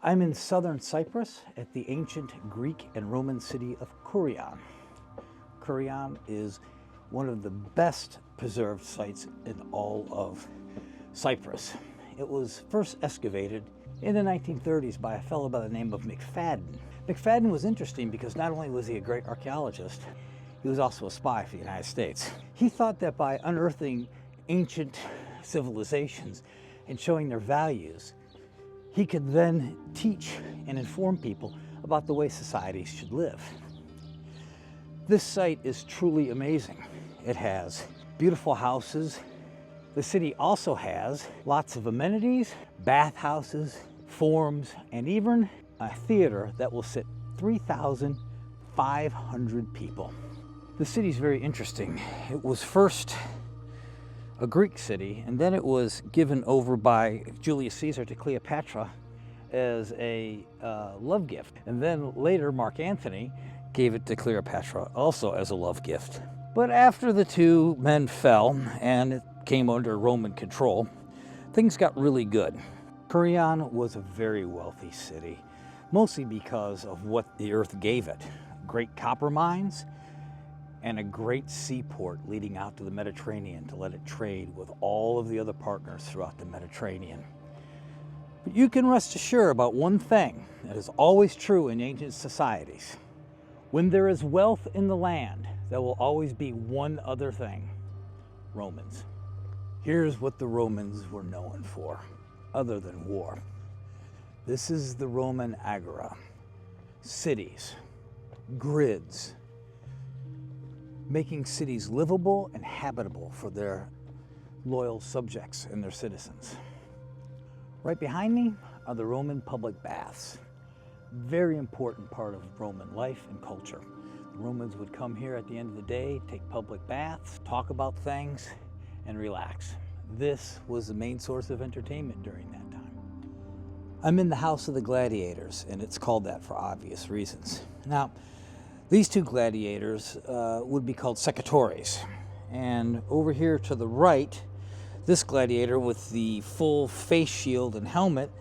I'm in southern Cyprus at the ancient Greek and Roman city of Kourion. Kourion is one of the best preserved sites in all of Cyprus. It was first excavated in the 1930s by a fellow by the name of McFadden. McFadden was interesting because not only was he a great archaeologist, he was also a spy for the United States. He thought that by unearthing ancient civilizations and showing their values, he could then teach and inform people about the way societies should live. This site is truly amazing. It has beautiful houses. The city also has lots of amenities, bathhouses, forums, and even a theater that will sit 3,500 people. The city is very interesting. It was first a Greek city, and then it was given over by Julius Caesar to Cleopatra as a love gift. And then later, Mark Antony gave it to Cleopatra also as a love gift. But after the two men fell and it came under Roman control, things got really good. Kourion was a very wealthy city, mostly because of what the earth gave it. Great copper mines, and a great seaport leading out to the Mediterranean to let it trade with all of the other partners throughout the Mediterranean. But you can rest assured about one thing that is always true in ancient societies. When there is wealth in the land, there will always be one other thing: Romans. Here's what the Romans were known for, other than war. This is the Roman agora. Cities, grids, making cities livable and habitable for their loyal subjects and their citizens. Right behind me are the Roman public baths. Very important part of Roman life and culture. The Romans would come here at the end of the day, take public baths, talk about things, and relax. This was the main source of entertainment during that time. I'm in the House of the Gladiators, and it's called that for obvious reasons. Now, these two gladiators would be called secatores. And over here to the right, this gladiator with the full face shield and helmet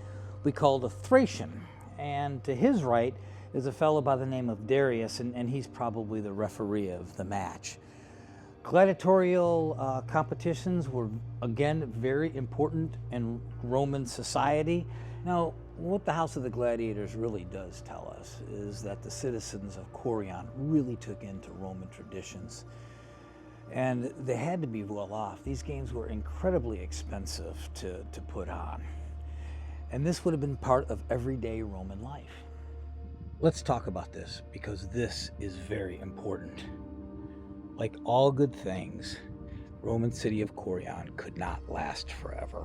we called a Thracian. And to his right is a fellow by the name of Darius, and he's probably the referee of the match. Gladiatorial competitions were, again, very important in Roman society. Now, what the House of the Gladiators really does tell us is that the citizens of Kourion really took into Roman traditions, and they had to be well off. These games were incredibly expensive to put on, and this would have been part of everyday Roman life. Let's talk about this, because this is very important. Like all good things, the Roman city of Kourion could not last forever.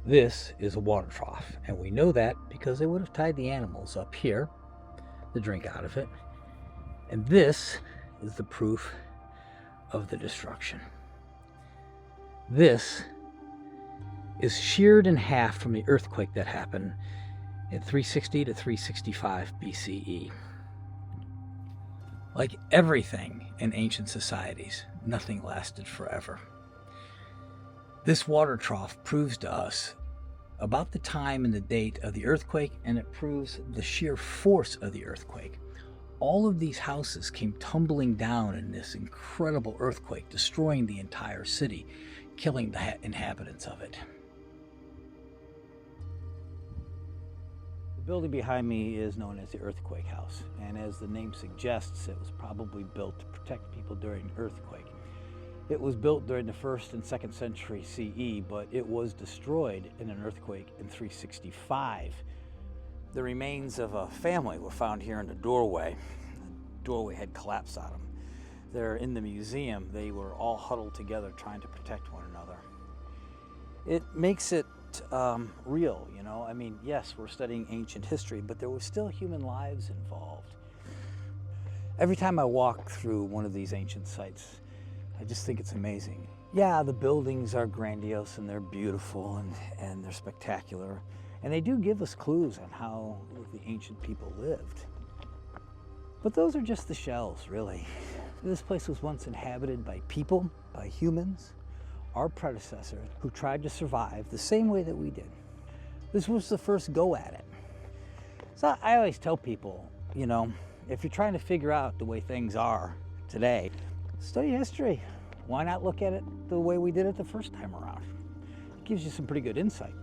This is a water trough, and we know that because they would have tied the animals up here to drink out of it. And this is the proof of the destruction. This is sheared in half from the earthquake that happened in 360 to 365 BCE. Like everything in ancient societies, nothing lasted forever. This water trough proves to us about the time and the date of the earthquake, and it proves the sheer force of the earthquake. All of these houses came tumbling down in this incredible earthquake, destroying the entire city, killing the inhabitants of it. The building behind me is known as the Earthquake House, and as the name suggests, it was probably built to protect people during an earthquake. It was built during the 1st and 2nd century CE, but it was destroyed in an earthquake in 365. The remains of a family were found here in the doorway. The doorway had collapsed on them. They're in the museum. They were all huddled together trying to protect one another. It makes it real, you know? I mean, yes, we're studying ancient history, but there were still human lives involved. Every time I walk through one of these ancient sites, I just think it's amazing. Yeah, the buildings are grandiose and they're beautiful and they're spectacular. And they do give us clues on how the ancient people lived. But those are just the shells, really. This place was once inhabited by people, by humans, our predecessors, who tried to survive the same way that we did. This was the first go at it. So I always tell people, you know, if you're trying to figure out the way things are today, study history. Why not look at it the way we did it the first time around? It gives you some pretty good insight.